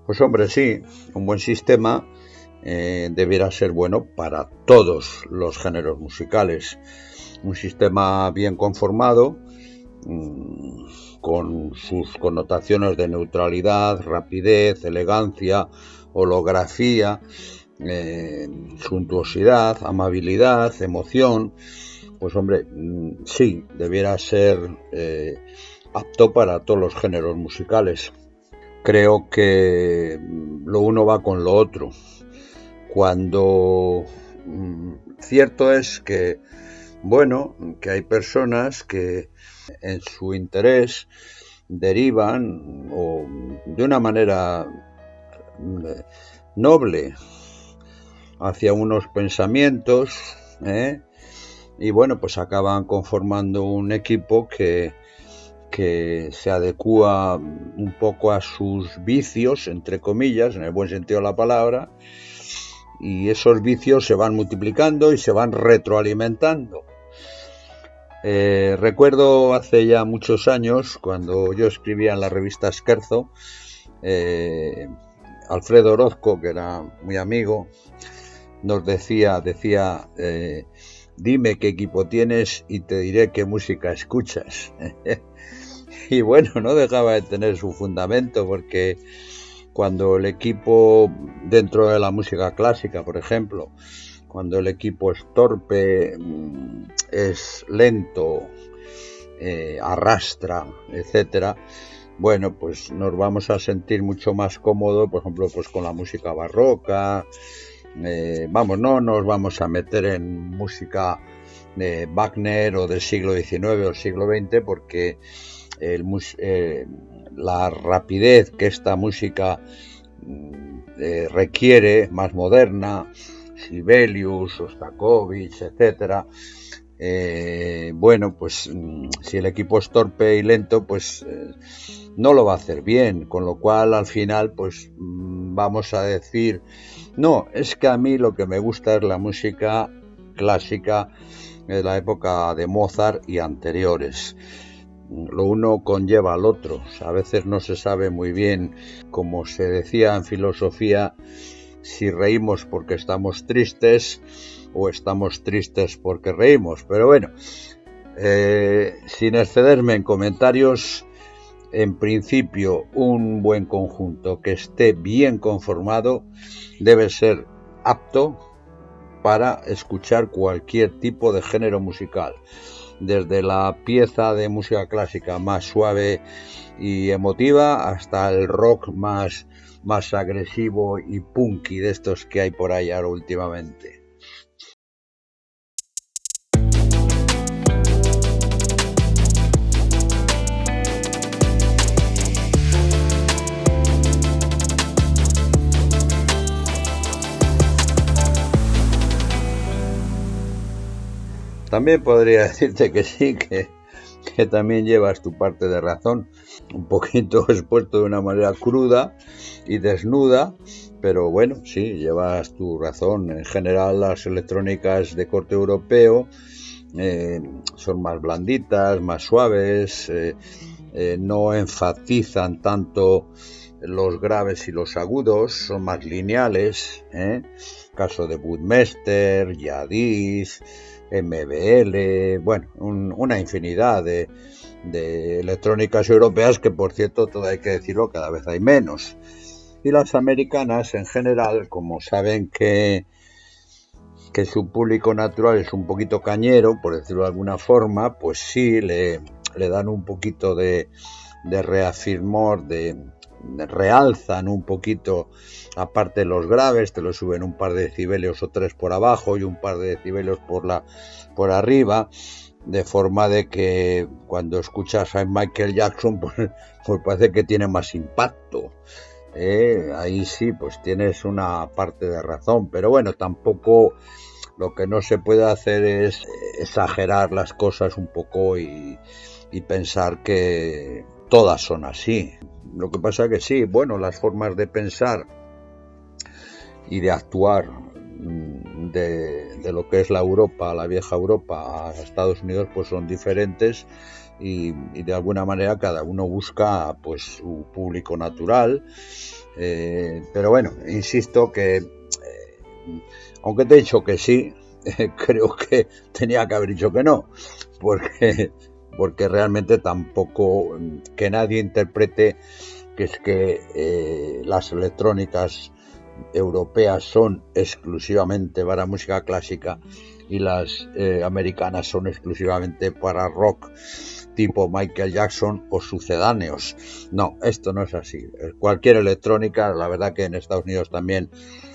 Pues hombre, sí, un buen sistema debiera ser bueno para todos los géneros musicales. Un sistema bien conformado, con sus connotaciones de neutralidad, rapidez, elegancia, holografía, suntuosidad, amabilidad, emoción. Pues hombre, sí, debiera ser apto para todos los géneros musicales. Creo que lo uno va con lo otro. Cuando cierto es que, bueno, que hay personas que en su interés derivan o de una manera noble hacia unos pensamientos, y bueno, pues acaban conformando un equipo que se adecúa un poco a sus vicios, entre comillas, en el buen sentido de la palabra, y esos vicios se van multiplicando y se van retroalimentando. Recuerdo hace ya muchos años, cuando yo escribía en la revista Scherzo, Alfredo Orozco, que era muy amigo, nos decía dime qué equipo tienes y te diré qué música escuchas. Y bueno, no dejaba de tener su fundamento, porque cuando el equipo, dentro de la música clásica, por ejemplo, cuando el equipo es torpe, es lento, arrastra, etcétera, bueno, pues nos vamos a sentir mucho más cómodos, por ejemplo, pues con la música barroca. No nos vamos a meter en música de Wagner o del siglo XIX o siglo XX, porque la rapidez que esta música requiere, más moderna, Sibelius, Shostakovich, etcétera, bueno, pues si el equipo es torpe y lento, pues no lo va a hacer bien, con lo cual al final pues vamos a decir, no, es que a mí lo que me gusta es la música clásica de la época de Mozart y anteriores. Lo uno conlleva al otro. A veces no se sabe muy bien, como se decía en filosofía, si reímos porque estamos tristes o estamos tristes porque reímos. Pero bueno, sin excederme en comentarios, en principio un buen conjunto que esté bien conformado debe ser apto para escuchar cualquier tipo de género musical, desde la pieza de música clásica más suave y emotiva hasta el rock más agresivo y punky de estos que hay por ahí ahora últimamente. También podría decirte que sí, que también llevas tu parte de razón, un poquito expuesto de una manera cruda y desnuda, pero bueno, sí, llevas tu razón. En general, las electrónicas de corte europeo son más blanditas, más suaves, no enfatizan tanto los graves y los agudos, son más lineales, caso de Budmeister, Yadis, MBL, bueno, una infinidad de electrónicas europeas que, por cierto, todo hay que decirlo, cada vez hay menos. Y las americanas, en general, como saben que su público natural es un poquito cañero, por decirlo de alguna forma, pues sí, le dan un poquito de reafirmor, realzan un poquito, aparte de los graves, te lo suben un par de decibelios o tres por abajo y un par de decibelios por arriba, de forma de que cuando escuchas a Michael Jackson pues parece que tiene más impacto. Ahí sí, pues tienes una parte de razón, pero bueno, tampoco, lo que no se puede hacer es exagerar las cosas un poco y pensar que todas son así. Lo que pasa que sí, bueno, las formas de pensar y de actuar de lo que es la Europa, la vieja Europa, a Estados Unidos, pues son diferentes, y de alguna manera cada uno busca pues su público natural. Pero bueno, insisto que aunque te he dicho que sí, creo que tenía que haber dicho que no, porque realmente tampoco que nadie interprete que es que las electrónicas europeas son exclusivamente para música clásica y las americanas son exclusivamente para rock tipo Michael Jackson o sucedáneos. No, esto no es así. Cualquier electrónica, la verdad que en Estados Unidos también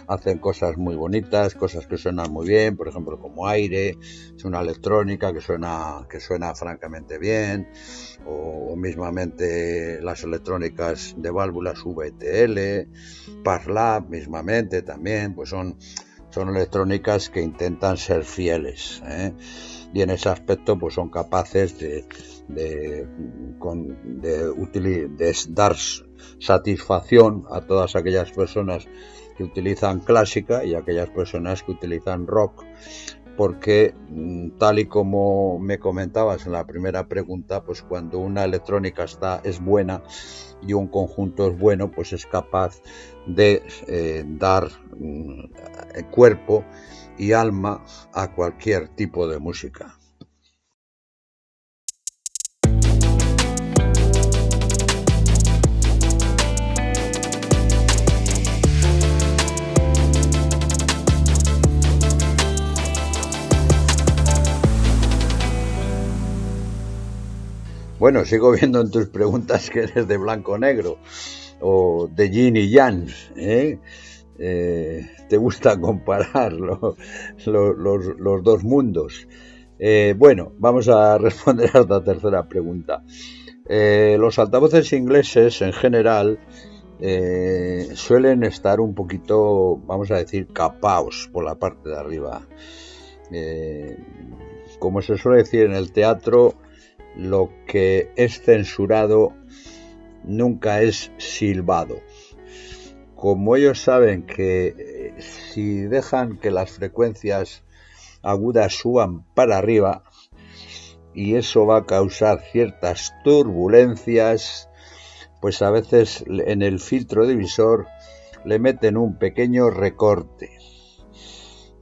hacen cosas muy bonitas, cosas que suenan muy bien, por ejemplo como Aire, es una electrónica que suena francamente bien, o mismamente las electrónicas de válvulas VTL, Parlab mismamente también, pues son electrónicas que intentan ser fieles, y en ese aspecto pues son capaces de dar satisfacción a todas aquellas personas que utilizan clásica y a aquellas personas que utilizan rock, porque tal y como me comentabas en la primera pregunta, pues cuando una electrónica es buena y un conjunto es bueno, pues es capaz de dar cuerpo y alma a cualquier tipo de música. Bueno, sigo viendo en tus preguntas que eres de blanco-negro o de yin y yang, te gusta comparar los dos mundos. Bueno, vamos a responder a esta tercera pregunta. Los altavoces ingleses en general suelen estar un poquito, vamos a decir, capaos por la parte de arriba. Como se suele decir en el teatro, lo que es censurado nunca es silbado. Como ellos saben que si dejan que las frecuencias agudas suban para arriba, y eso va a causar ciertas turbulencias, pues a veces en el filtro divisor le meten un pequeño recorte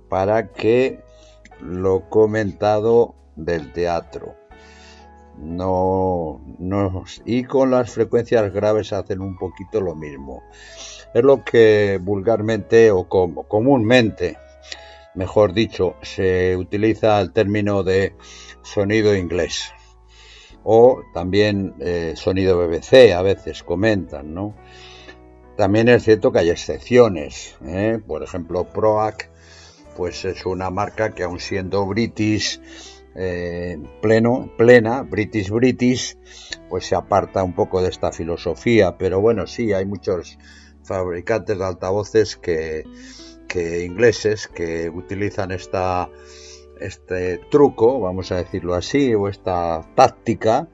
para que lo comentado del teatro no, y con las frecuencias graves hacen un poquito lo mismo. Es lo que vulgarmente o comúnmente, mejor dicho, se utiliza el término de sonido inglés, o también sonido BBC, a veces comentan, ¿no? También es cierto que hay excepciones, por ejemplo Proac, pues es una marca que aun siendo British, plena, British, pues se aparta un poco de esta filosofía, pero bueno, sí, hay muchos fabricantes de altavoces que ingleses que utilizan este truco, vamos a decirlo así, o esta táctica,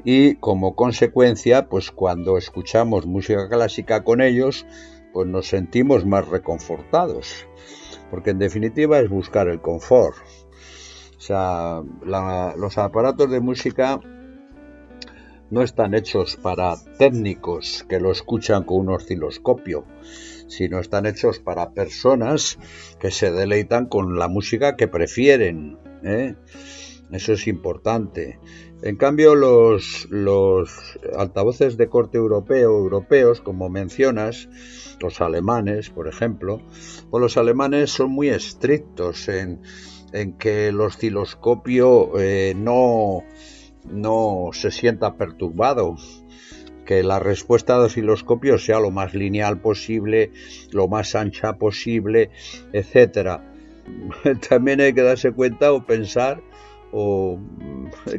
y como consecuencia, pues cuando escuchamos música clásica con ellos, pues nos sentimos más reconfortados, porque en definitiva es buscar el confort. O sea, los aparatos de música no están hechos para técnicos que lo escuchan con un osciloscopio, sino están hechos para personas que se deleitan con la música que prefieren, Eso es importante. En cambio, los altavoces de corte europeos, como mencionas, los alemanes, por ejemplo, pues los alemanes son muy estrictos en que el osciloscopio no se sienta perturbado, que la respuesta de osciloscopio sea lo más lineal posible, lo más ancha posible, etcétera. También hay que darse cuenta o pensar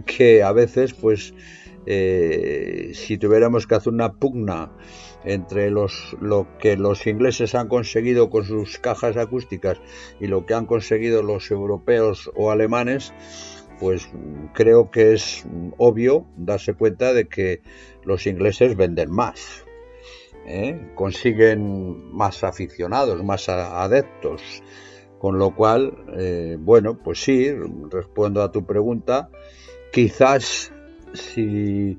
que a veces, pues, si tuviéramos que hacer una pugna entre lo que los ingleses han conseguido con sus cajas acústicas y lo que han conseguido los europeos o alemanes, pues creo que es obvio darse cuenta de que los ingleses venden más, consiguen más aficionados, más adeptos, con lo cual, bueno, pues sí, respondo a tu pregunta, quizás si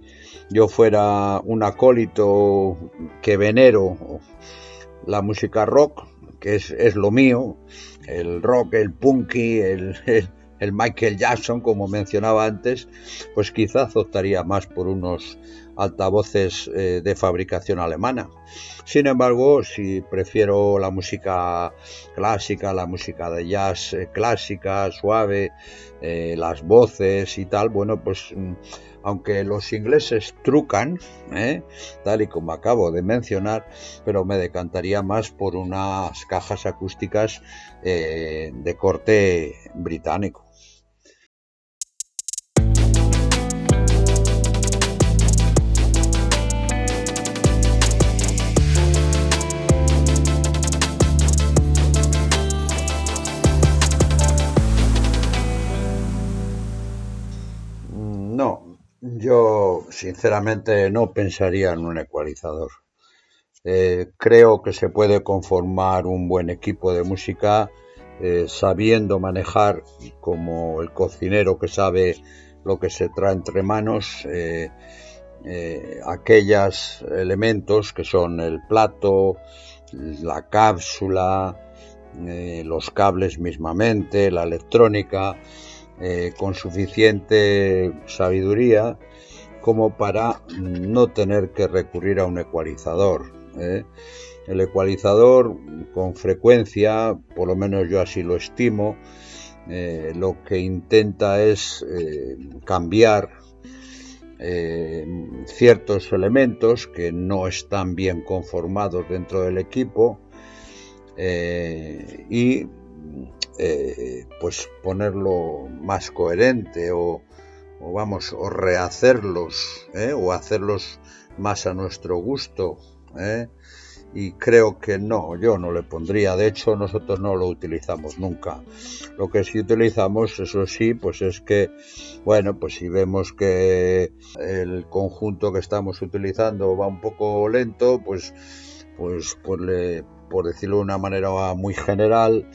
yo fuera un acólito que venero la música rock, que es lo mío, el rock, el punky, el Michael Jackson, como mencionaba antes, pues quizás optaría más por unos altavoces de fabricación alemana. Sin embargo, si prefiero la música clásica, la música de jazz clásica, suave, las voces y tal, bueno, pues aunque los ingleses trucan, tal y como acabo de mencionar, pero me decantaría más por unas cajas acústicas de corte británico. No, yo sinceramente no pensaría en un ecualizador. Creo que se puede conformar un buen equipo de música sabiendo manejar, como el cocinero que sabe lo que se trae entre manos, aquellos elementos que son el plato, la cápsula, los cables mismamente, la electrónica, con suficiente sabiduría como para no tener que recurrir a un ecualizador. El ecualizador, con frecuencia, por lo menos yo así lo estimo, lo que intenta es cambiar ciertos elementos que no están bien conformados dentro del equipo y pues ponerlo más coherente o rehacerlos o hacerlos más a nuestro gusto, y creo que no, yo no le pondría, de hecho nosotros no lo utilizamos nunca. Lo que sí utilizamos, eso sí, pues es que, bueno, pues si vemos que el conjunto que estamos utilizando va un poco lento, pues por decirlo de una manera muy general,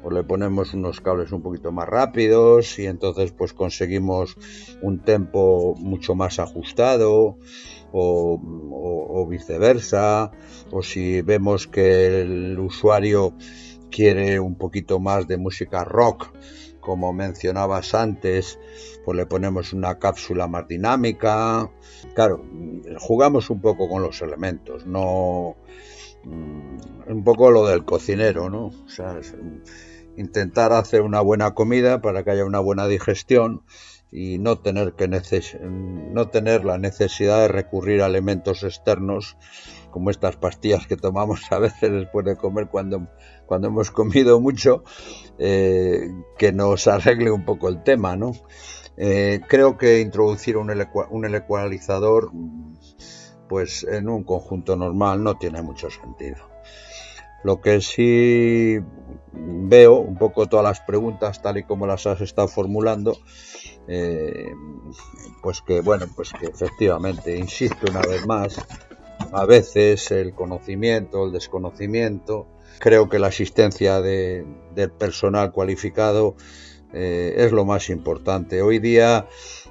pues le ponemos unos cables un poquito más rápidos y entonces pues conseguimos un tempo mucho más ajustado o viceversa, o si vemos que el usuario quiere un poquito más de música rock, como mencionabas antes, pues le ponemos una cápsula más dinámica. Claro, jugamos un poco con los elementos, no un poco lo del cocinero, ¿no? O sea, intentar hacer una buena comida para que haya una buena digestión y no tener la necesidad de recurrir a elementos externos como estas pastillas que tomamos a veces después de comer cuando hemos comido mucho, que nos arregle un poco el tema, ¿no? Creo que introducir un ecualizador pues en un conjunto normal no tiene mucho sentido. Lo que sí veo, un poco todas las preguntas tal y como las has estado formulando, pues que efectivamente, insisto una vez más, a veces el conocimiento, el desconocimiento, creo que la asistencia del personal cualificado es lo más importante. Hoy día,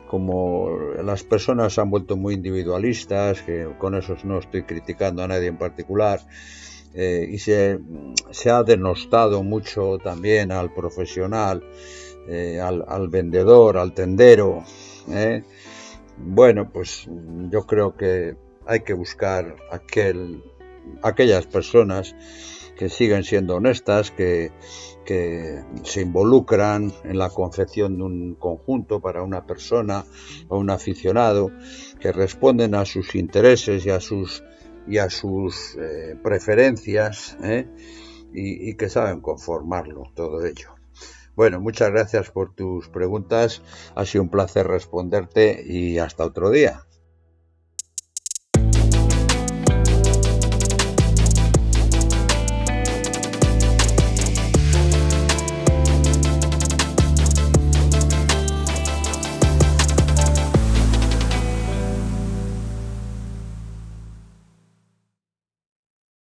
como las personas se han vuelto muy individualistas, que con eso no estoy criticando a nadie en particular, y se ha denostado mucho también al profesional, al vendedor, al tendero. Bueno, pues yo creo que hay que buscar aquellas personas que siguen siendo honestas, que se involucran en la confección de un conjunto para una persona o un aficionado, que responden a sus intereses y a sus preferencias, y que saben conformarlo todo ello. Bueno, muchas gracias por tus preguntas, ha sido un placer responderte y hasta otro día.